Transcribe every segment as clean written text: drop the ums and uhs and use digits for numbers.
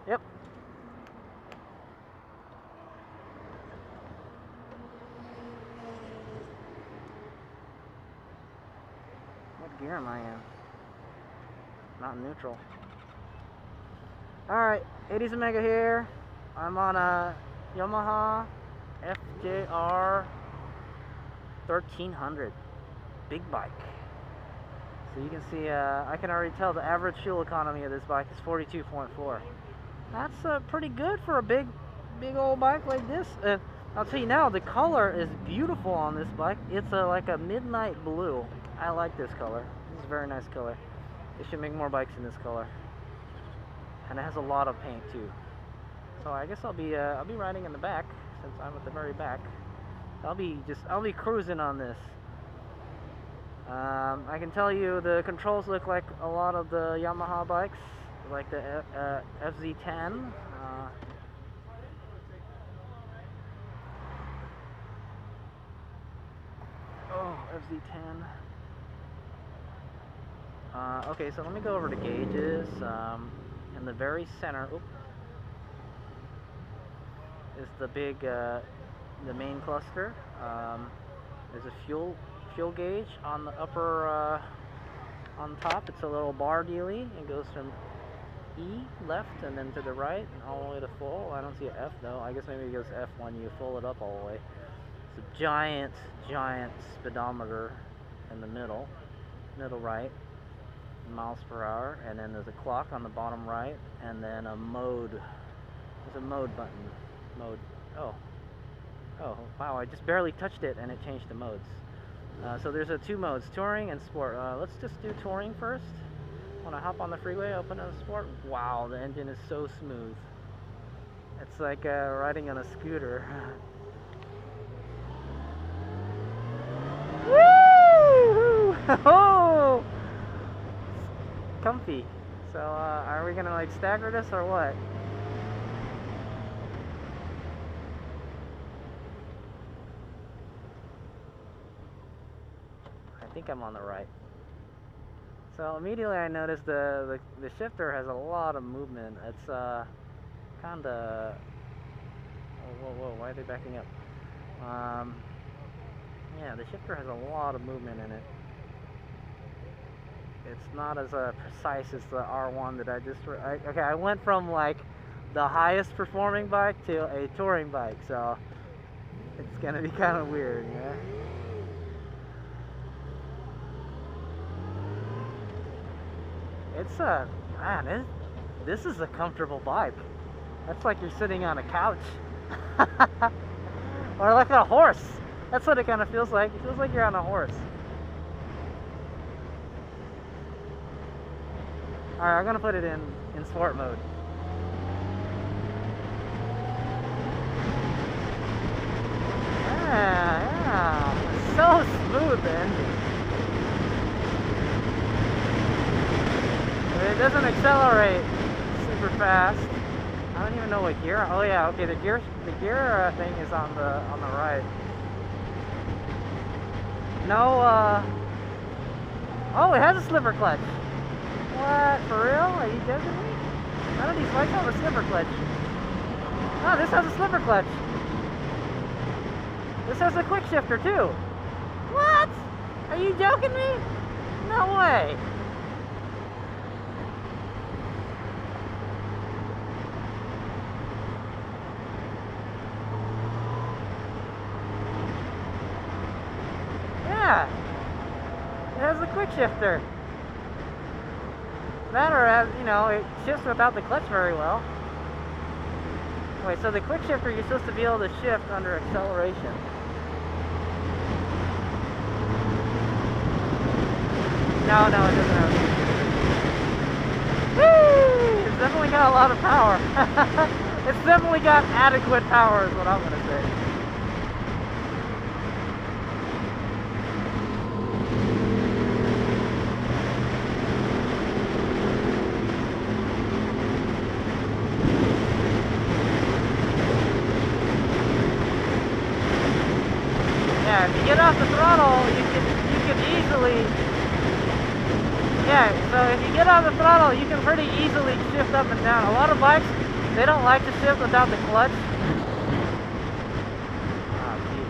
Yep. What gear am I in? Not neutral. Alright, HadesOmega here. I'm on a Yamaha FJR1300. Big bike. So you can see, I can already tell the average fuel economy of this bike is 42.4. That's pretty good for a big old bike like this. I'll tell you now, the color is beautiful on this bike. It's like a midnight blue. I like this color. This is a very nice color. They should make more bikes in this color. And it has a lot of paint too. So I guess I'll be riding in the back since I'm at the very back. I'll be cruising on this. I can tell you the controls look like a lot of the Yamaha bikes, like the FZ10. FZ10. Okay, so let me go over to gauges. In the very center, is the big, the main cluster. There's a fuel gauge on the upper, on top. It's a little bar dealie. It goes from E left and then to the right and all the way to full. I don't see an F though. I guess maybe it goes F when you full it up all the way. It's a giant speedometer in the middle right, miles per hour, and then there's a clock on the bottom right, and then a mode. There's a mode button. Mode. Oh wow! I just barely touched it and it changed the modes. So there's two modes, touring and sport. Let's just do touring first. When I hop on the freeway, open up sport. Wow, the engine is so smooth. It's like riding on a scooter. Woo! Oh! Comfy. So are we gonna like stagger this or what? I think I'm on the right. So immediately I noticed the shifter has a lot of movement. It's kinda, whoa, why are they backing up? Yeah, the shifter has a lot of movement in it. It's not as precise as the R1 that I just... Okay, I went from like the highest performing bike to a touring bike, so it's gonna be kind of weird, yeah? It's man, this is a comfortable bike. That's like you're sitting on a couch. Or like a horse. That's what it kind of feels like. It feels like you're on a horse. Alright, I'm gonna put it in sport mode. Yeah. It's so smooth, the engine. It doesn't accelerate super fast. I don't even know what gear. Oh yeah, okay. The gear thing is on the right. No. Oh, it has a slipper clutch. What? For real? Are you joking me? None of these bikes have a slipper clutch. Oh, this has a slipper clutch. This has a quick shifter too. What? Are you joking me? No way. Yeah, it has a quick shifter. That or, you know, it shifts without the clutch very well. Wait, so the quick shifter, you're supposed to be able to shift under acceleration. No, it doesn't have a quick shifter. Woo! It's definitely got a lot of power. It's definitely got adequate power is what I'm going to say. Yeah, if you get off the throttle, you can easily... Yeah, so if you get off the throttle, you can pretty easily shift up and down. A lot of bikes, They don't like to shift without the clutch. Oh, jeez.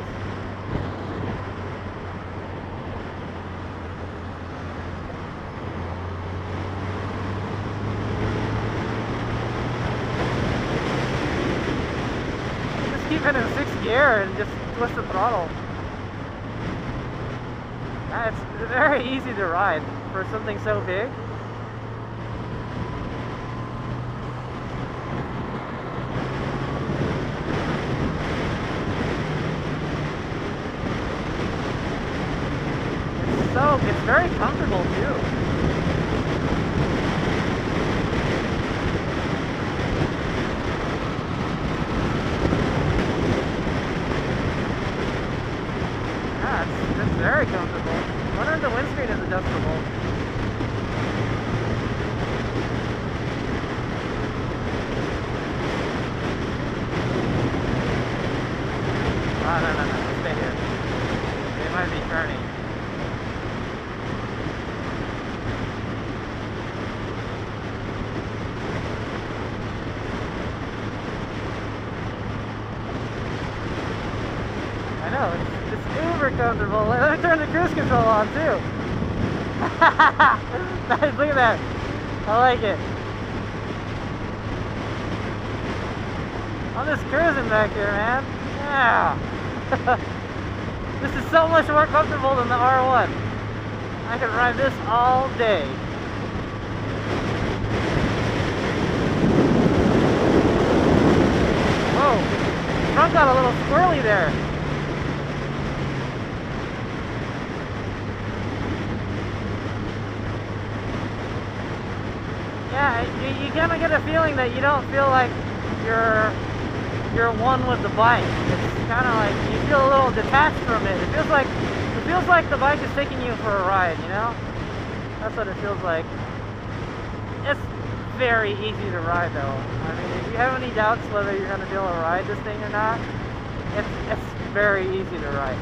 Just keep it in 6th gear and just twist the throttle. It's very easy to ride for something so big. It's very comfortable too. Yeah, it's very comfortable. I wonder if the windscreen is adjustable. Oh, no, stay here. They might be turning. It's uber comfortable. Let me turn the cruise control on too. Nice, look at that. I like it. I'm just cruising back here, man. Yeah. This is so much more comfortable than the R1. I can ride this all day. Whoa. Front got a little squirrely there. Yeah, you kind of get a feeling that you don't feel like you're one with the bike. It's kind of like you feel a little detached from it. It feels like the bike is taking you for a ride, you know? That's what it feels like. It's very easy to ride though. I mean, if you have any doubts whether you're going to be able to ride this thing or not, it's very easy to ride.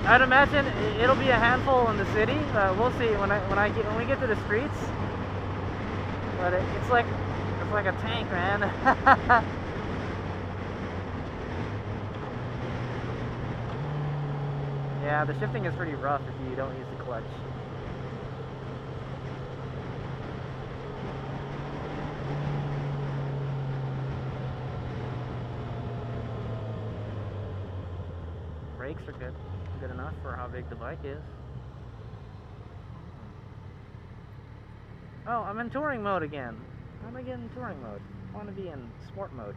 I'd imagine it'll be a handful in the city. We'll see when we get to the streets. But it's like a tank, man. Yeah, the shifting is pretty rough if you don't use the clutch. Brakes are good enough for how big the bike is. Oh, I'm in touring mode again. How do I get in touring mode? I want to be in sport mode.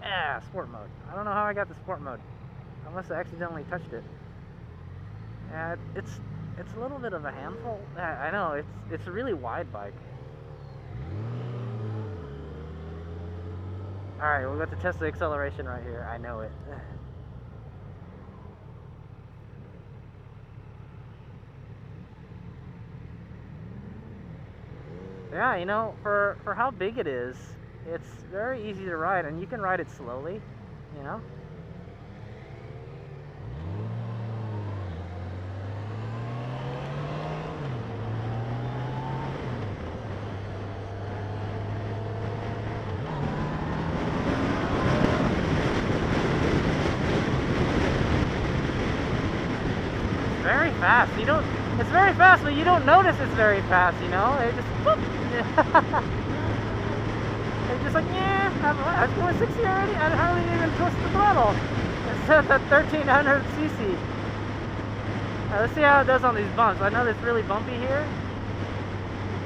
Yeah, sport mode. I don't know how I got the sport mode. I must have accidentally touched it. Yeah, it's a little bit of a handful. I know, it's a really wide bike. Alright, we'll get to test the acceleration right here. I know it. Yeah, you know, for how big it is, it's very easy to ride, and you can ride it slowly, you know? Very fast. It's very fast, but you don't notice it's very fast, you know? It just, boop. It's just like, yeah, I'm going 60 already. I hardly even twist the throttle. It's set at 1300 cc. Let's see how it does on these bumps. I know it's really bumpy here.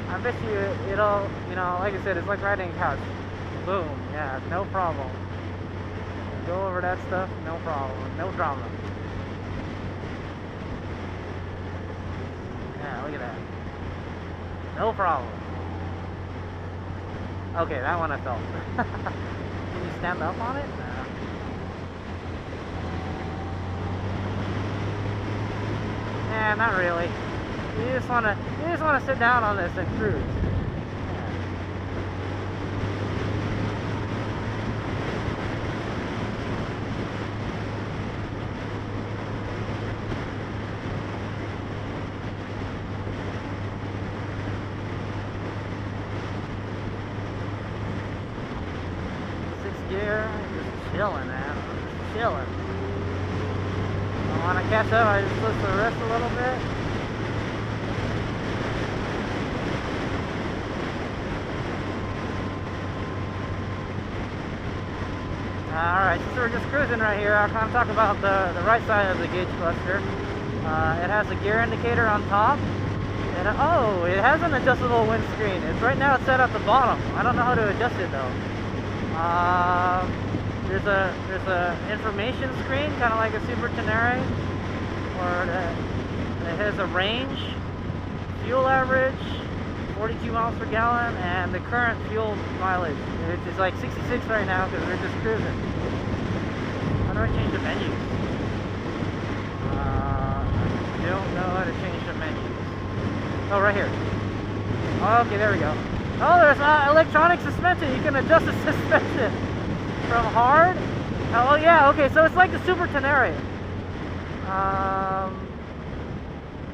I bet you it'll, you know, like I said, it's like riding a couch. Boom, yeah, no problem. Go over that stuff, no problem, no drama. Yeah, look at that. No problem. Okay, that one I felt. Can you stand up on it? No. Yeah, not really. You just wanna sit down on this and cruise. gear. Just chilling, man. Just chilling. I want to catch up. I just twist the wrist a little bit. Alright, so we're just cruising right here. I'll kind of talk about the right side of the gauge cluster. It has a gear indicator on top. And oh, it has an adjustable windscreen. It's right now it's set at the bottom. I don't know how to adjust it though. There's a information screen, kind of like a Super Tenere, or it has a range, fuel average, 42 miles per gallon, and the current fuel mileage, which is like 66 right now because we're just cruising. How do I change the menus? I don't know how to change the menus. Oh, right here. Okay, there we go. Oh, there's electronic suspension. You can adjust the suspension from hard. Oh, yeah. Okay, so it's like the Super Tenere.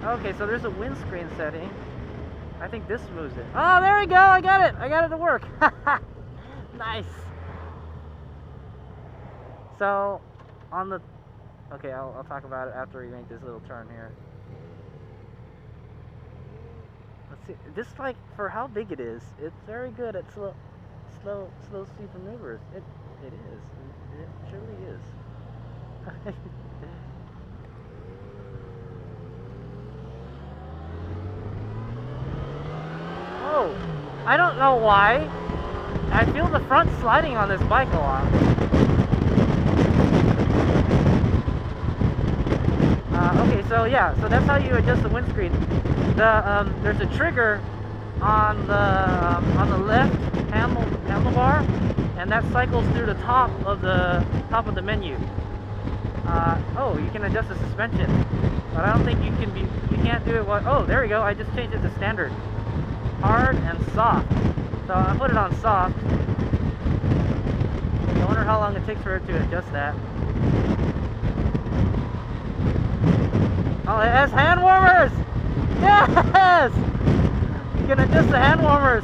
Okay, so there's a windscreen setting. I think this moves it. Oh, there we go. I got it. I got it to work. Nice. So, on the... Okay, I'll talk about it after we make this little turn here. Let's see. This bike, for how big it is, it's very good at slow speed maneuvers. It is. It truly is. Oh, I don't know why. I feel the front sliding on this bike a lot. Okay, so yeah, so that's how you adjust the windscreen. There's a trigger on the left handlebar, and that cycles through the top of the menu. Oh, you can adjust the suspension, but I don't think you can't do it. Oh, there we go. I just changed it to standard, hard and soft. So I put it on soft. I wonder how long it takes for it to adjust that. Oh, it has hand warmers! Yes! You can adjust the hand warmers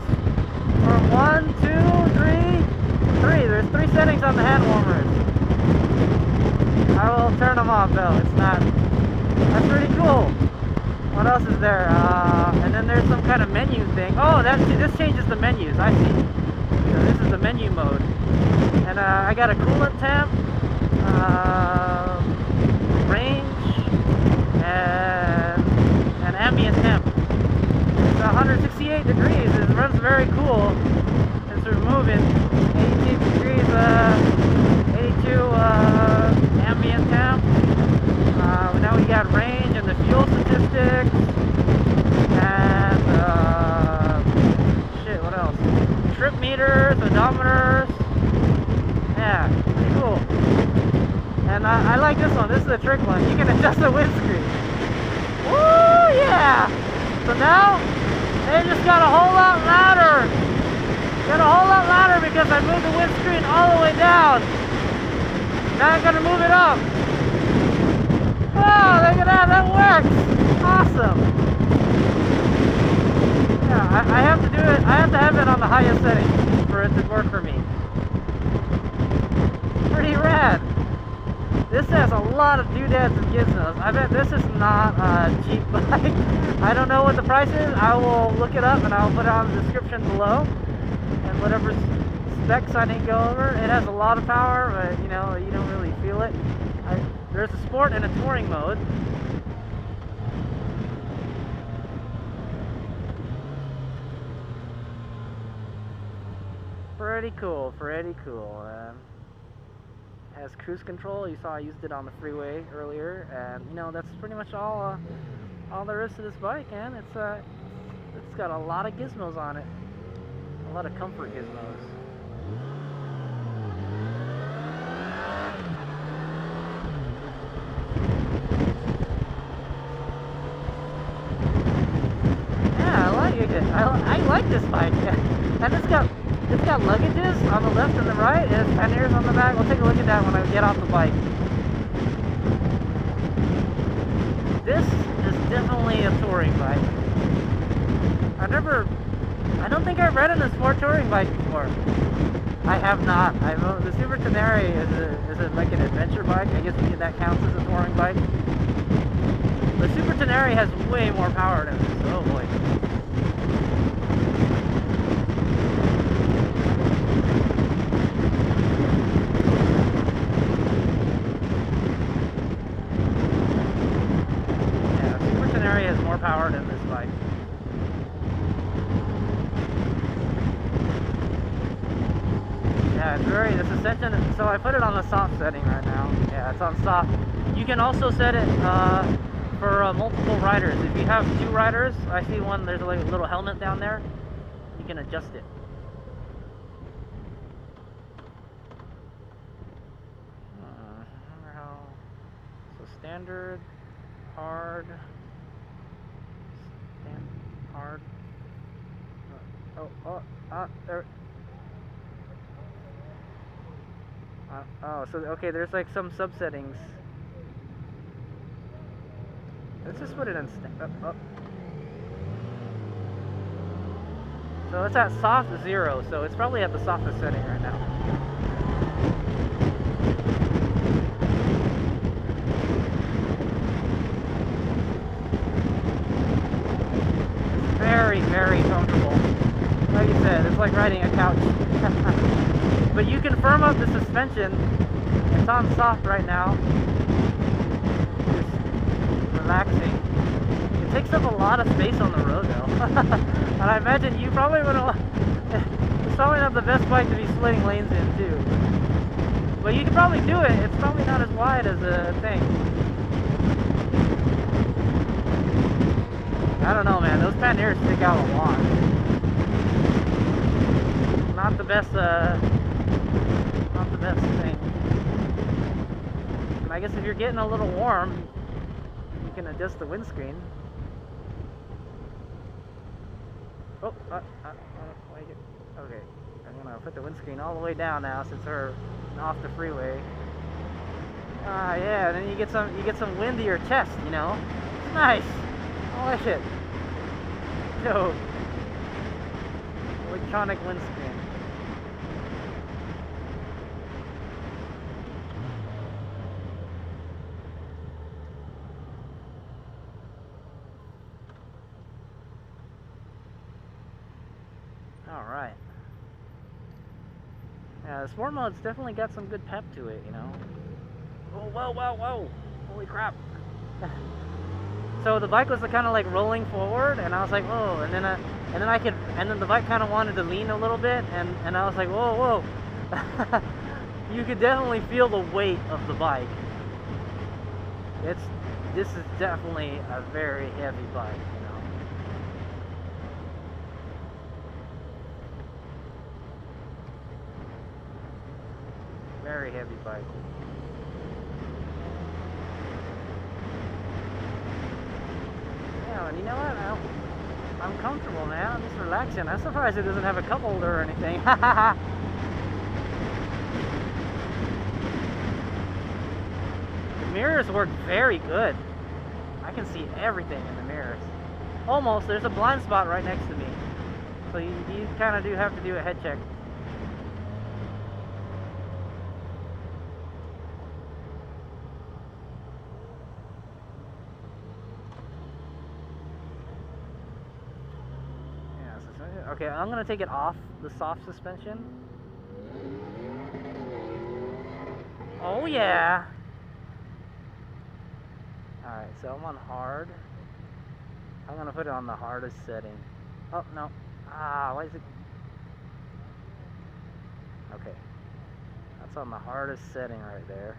from 1, 2, 3. There's 3 settings on the hand warmers. I will turn them off though. It's not. That's pretty cool. What else is there? And then there's some kind of menu thing. Oh, this changes the menus. I see. So this is the menu mode. And I got a coolant temp, range, and ambient temp. It's 168 degrees. It runs very cool as we're moving. 82 degrees, 82 ambient temp. Now we got range and the fuel statistics. And shit, what else? Trip meters, odometers. Yeah, pretty cool. And I like this one. This is the trick one. You can adjust the windscreen. Woo, yeah! So now, they just got a whole lot louder. Got a whole lot louder because I moved the windscreen all the way down. Now I'm gonna move it up. Oh, look at that. That works. Awesome. Yeah, I have to do it. I have to have it on the highest setting for it to work for me. Pretty rad. This has a lot of doodads and gizmos. I bet this is not a cheap bike. I don't know what the price is. I will look it up and I'll put it on the description below. And whatever specs I didn't go over. It has a lot of power, but you know, you don't really feel it. There's a sport and a touring mode. Pretty cool, pretty cool. Has cruise control. You saw I used it on the freeway earlier, and you know that's pretty much all there is to this bike, man. It's got a lot of gizmos on it, a lot of comfort gizmos. Yeah, I like it. I like this bike, and it's got luggages on the left and the right. It has panniers on the back. We'll take a look at that when I get off the bike. This is definitely a touring bike. I've never I don't think I've ridden a sport touring bike before. I have not. The Super Tenere is like an adventure bike. I guess that counts as a touring bike. The Super Tenere has way more power than this. Oh boy. Yeah, the Super Tenere has more power than this bike. Yeah, it's the suspension, so I put it on the soft setting right now. Yeah, it's on soft. You can also set it for multiple riders. If you have 2 riders, I see one, there's like a little helmet down there. You can adjust it. So standard, hard, hard. There. Oh, so okay, there's like some subsettings. Let's just put it in So it's at soft 0, so it's probably at the softest setting right now. It's very, very comfortable. Like you said, it's like riding a couch. But you can firm up the suspension. It's on soft right now. Just relaxing. It takes up a lot of space on the road though. And I imagine you probably wouldn't. It's probably not the best bike to be splitting lanes in too. But you can probably do it. It's probably not as wide as a thing. I don't know, man. Those panniers stick out a lot. Not the best. Not the best thing. And I guess if you're getting a little warm, you can adjust the windscreen. Oh, okay. I'm gonna put the windscreen all the way down now since we're off the freeway. Yeah. Then you get some wind to your chest. You know, it's nice. I like it. Yo, electronic windscreen. Alright. Yeah, the sport mode's definitely got some good pep to it, you know. Oh, whoa. Holy crap. So the bike was kind of like rolling forward, and I was like, whoa, and then the bike kind of wanted to lean a little bit, and I was like, whoa. You could definitely feel the weight of the bike. This is definitely a very heavy bike, you know. Very heavy bike. Yeah, and you know what? I'm comfortable, man. I'm just relaxing. I'm surprised it doesn't have a cup holder or anything. The mirrors work very good. I can see everything in the mirrors. Almost. There's a blind spot right next to me. So you kind of do have to do a head check. Okay, I'm gonna take it off the soft suspension. Oh yeah! Alright, so I'm on hard. I'm gonna put it on the hardest setting. Oh, no. Why is it? Okay. That's on the hardest setting right there.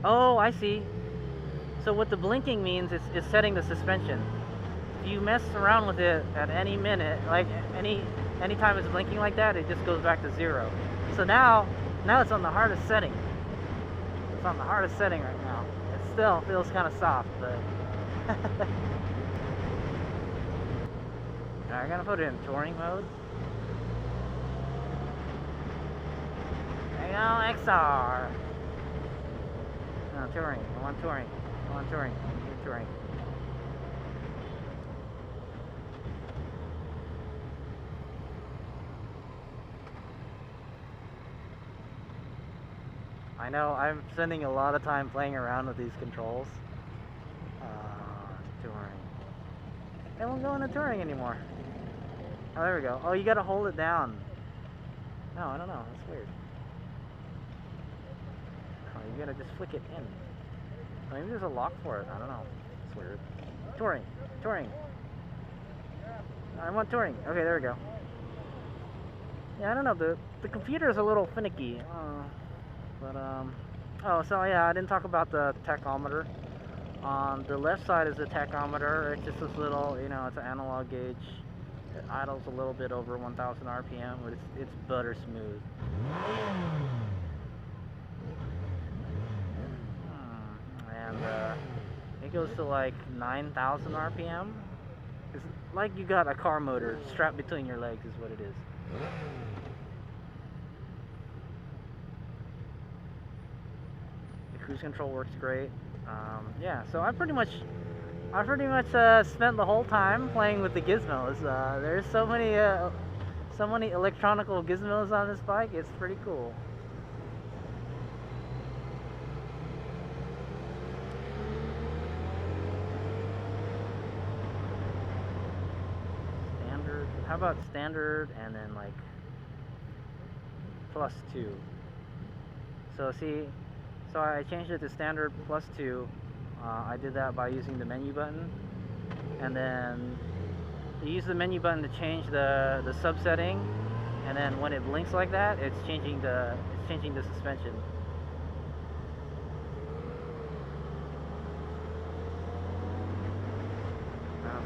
Oh, I see. So what the blinking means is setting the suspension. If you mess around with it at any minute, like anytime it's blinking like that, it just goes back to 0. So now it's on the hardest setting. It's on the hardest setting right now. It still feels kind of soft, but I'm gonna put it in touring mode. XR. No, touring. I want touring. I want touring. I need touring. I know, I'm spending a lot of time playing around with these controls. Touring. It won't go into touring anymore. Oh, there we go. Oh, you gotta hold it down. No, I don't know. That's weird. Oh, you gotta just flick it in. Oh, maybe there's a lock for it. I don't know. It's weird. Touring. Touring. I want touring. Okay, there we go. Yeah, I don't know. The computer is a little finicky. Oh, so yeah, I didn't talk about the tachometer. On the left side is the tachometer. It's just this little, you know, it's an analog gauge. It idles a little bit over 1,000 RPM, but it's butter smooth. And it goes to like 9,000 RPM. It's like you got a car motor strapped between your legs is what it is. The cruise control works great. Yeah, so I pretty much spent the whole time playing with the gizmos. There's so many electronical gizmos on this bike. It's pretty cool. Standard. How about standard and then like +2? So see. So I changed it to standard +2. I did that by using the menu button, and then you use the menu button to change the subsetting, and then when it blinks like that, it's changing the suspension.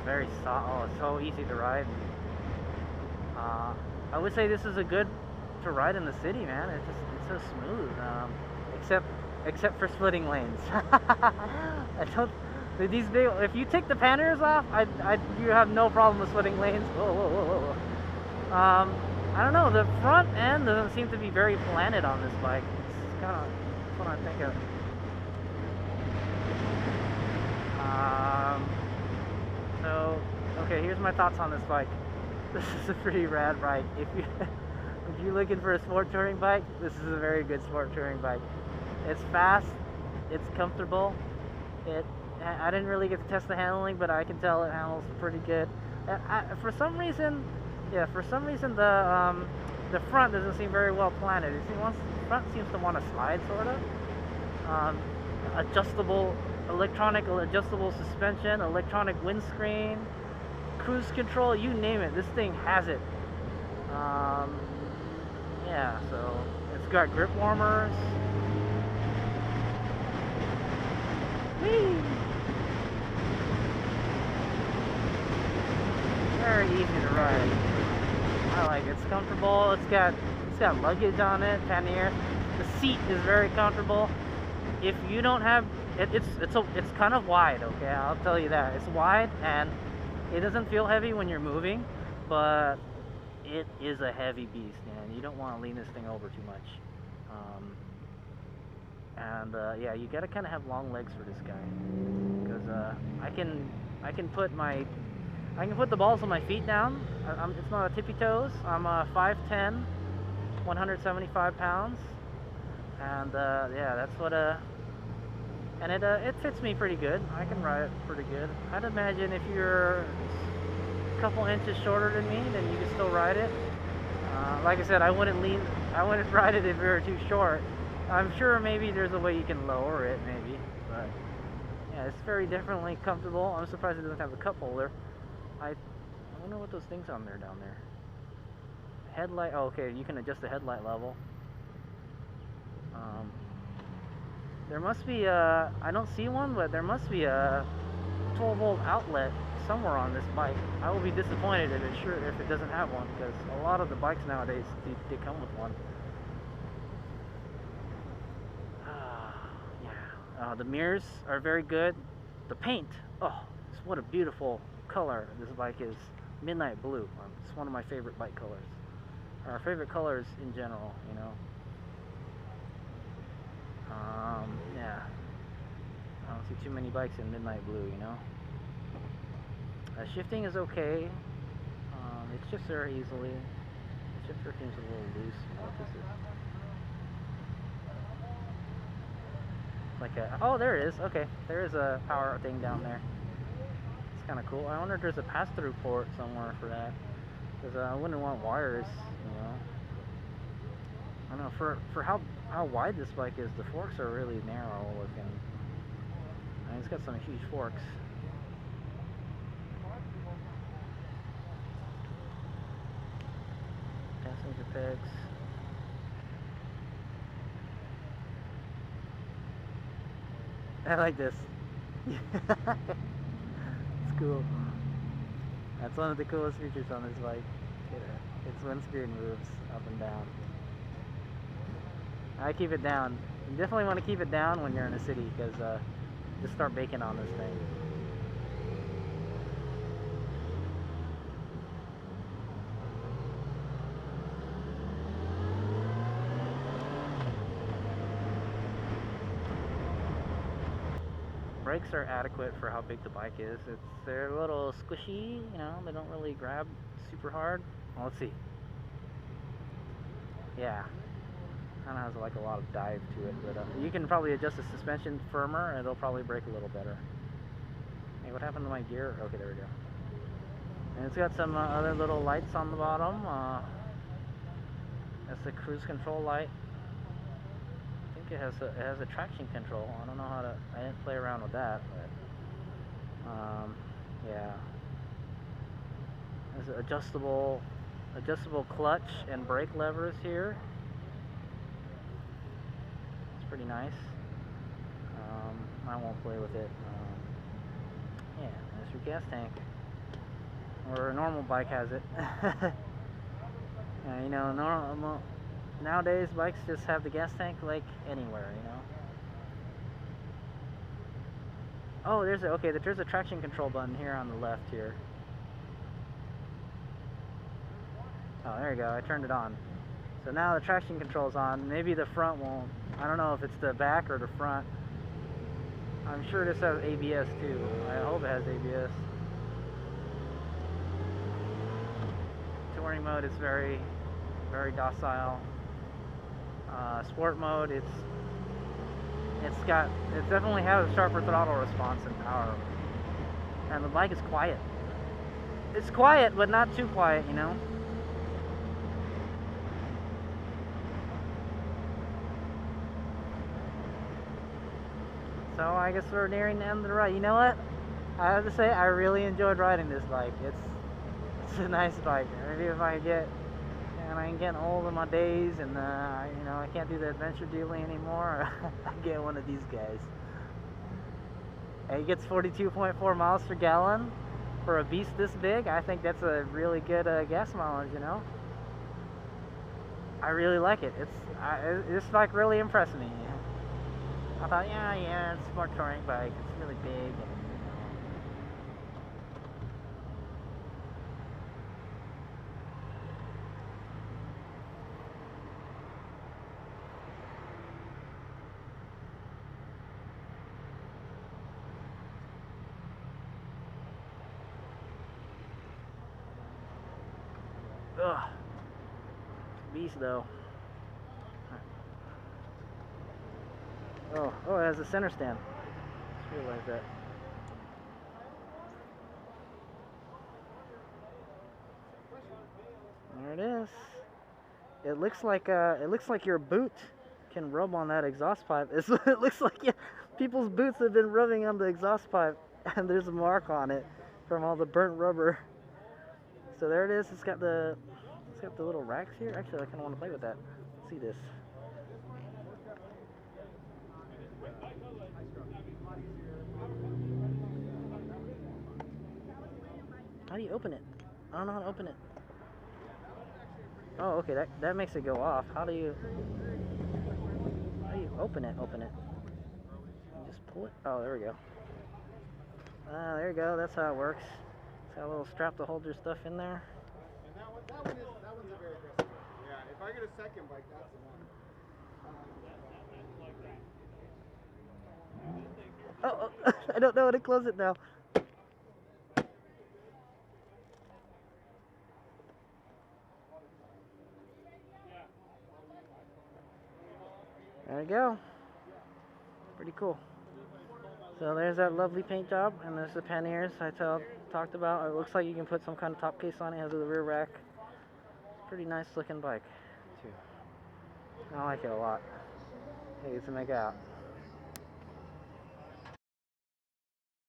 Very soft. Oh, it's so easy to ride. I would say this is a good to ride in the city, man. It's so smooth. Except for splitting lanes. I don't. These big. If you take the panniers off, you have no problem with splitting lanes. Whoa, whoa, whoa, whoa. I don't know. The front end doesn't seem to be very planted on this bike. It's kind of what I think of. So okay, here's my thoughts on this bike. This is a pretty rad bike. If you're looking for a sport touring bike, this is a very good sport touring bike. It's fast, it's comfortable. I didn't really get to test the handling, but I can tell it handles pretty good. For some reason, the front doesn't seem very well planted. The front seems to want to slide, sort of. Electronic adjustable suspension, electronic windscreen, cruise control, you name it. This thing has it. Yeah, so it's got grip warmers. Whee! Very easy to ride. I like it. It's comfortable. It's got luggage on it, pannier. The seat is very comfortable. If you don't have it's kind of wide, okay? I'll tell you that. It's wide and it doesn't feel heavy when you're moving, but it is a heavy beast, man. You don't want to lean this thing over too much. Yeah, you gotta kind of have long legs for this guy, because I can put the balls of my feet down. It's not a tippy toes. I'm 5'10", 175 pounds, and yeah, that's what and it fits me pretty good. I can ride it pretty good. I'd imagine if you're a couple inches shorter than me, then you can still ride it. Like I said, I wouldn't ride it if you were too short. I'm sure maybe there's a way you can lower it, maybe, but yeah, it's very definitely comfortable. I'm surprised it doesn't have a cup holder. I wonder what those things on there down there. Headlight. Oh, okay, you can adjust the headlight level. There must be a. I don't see one, but there must be a 12-volt outlet somewhere on this bike. I will be disappointed if it doesn't have one, because a lot of the bikes nowadays they come with one. Yeah, the mirrors are very good. The paint, oh, what a beautiful color this bike is. Midnight blue. It's one of my favorite bike colors. Or favorite colors in general, you know. too many bikes in midnight blue, you know. Shifting is okay. It shifts very easily. The shifter seems a little loose. What is this? Like a, oh, there it is. Okay, there is a power thing down there. It's kind of cool. I wonder if there's a pass-through port somewhere for that, because I wouldn't want wires, you know. I don't know, for how wide this bike is, the forks are really narrow looking. I mean, it's got some huge forks. Passenger pegs. I like this. It's cool. That's one of the coolest features on this bike. Its windscreen moves up and down. I keep it down. You definitely want to keep it down when you're in a city, because just start baking on this thing. Brakes are adequate for how big the bike is. They're a little squishy, you know, they don't really grab super hard. Well, let's see. Yeah, kind of has like a lot of dive to it, but you can probably adjust the suspension firmer and it'll probably brake a little better. Hey, what happened to my gear? Okay, there we go. And it's got some other little lights on the bottom. That's the cruise control light. I think it has a traction control. I don't know how to. I didn't play around with that, but yeah. There's adjustable clutch and brake levers here. It's pretty nice. I won't play with it. Yeah, there's your gas tank. Or a normal bike has it. You know, nowadays bikes just have the gas tank like anywhere, you know. Oh, there's a traction control button here on the left here. Oh, there you go. I turned it on. So now the traction control's on. Maybe the front won't. I don't know if it's the back or the front. I'm sure this has ABS too. I hope it has ABS. Touring mode is very, very docile. Sport mode, it definitely has a sharper throttle response and power. And the bike is quiet. It's quiet, but not too quiet, you know. So I guess we're nearing the end of the ride. You know what? I have to say, I really enjoyed riding this bike. It's a nice bike. Maybe if I get, and I'm getting old in my days, and you know, I can't do the adventure dealing anymore, I get one of these guys. And it gets 42.4 miles per gallon for a beast this big. I think that's a really good gas mileage, you know. I really like it. This bike really impressed me. I thought, yeah, it's a smart touring bike. It's really big. And, ugh. Beast though. Oh, it has a center stand. Just realized that. There it is. It looks like your boot can rub on that exhaust pipe. It looks like people's boots have been rubbing on the exhaust pipe, and there's a mark on it from all the burnt rubber. So there it is. It's got the little racks here. Actually, I kind of want to play with that. Let's see this. How do you open it? I don't know how to open it. Oh, okay, that makes it go off. How do you open it? Open it. You just pull it. Oh, there we go. There you go. That's how it works. It's got a little strap to hold your stuff in there. And that one's a very aggressive one. Yeah, if I get a second bike, that's the one. Oh, I don't know how to close it now. There we go. Pretty cool. So there's that lovely paint job, and there's the panniers I talked about. It looks like you can put some kind of top case on it. It has a rear rack. Pretty nice looking bike, too. I like it a lot. HadesOmega out.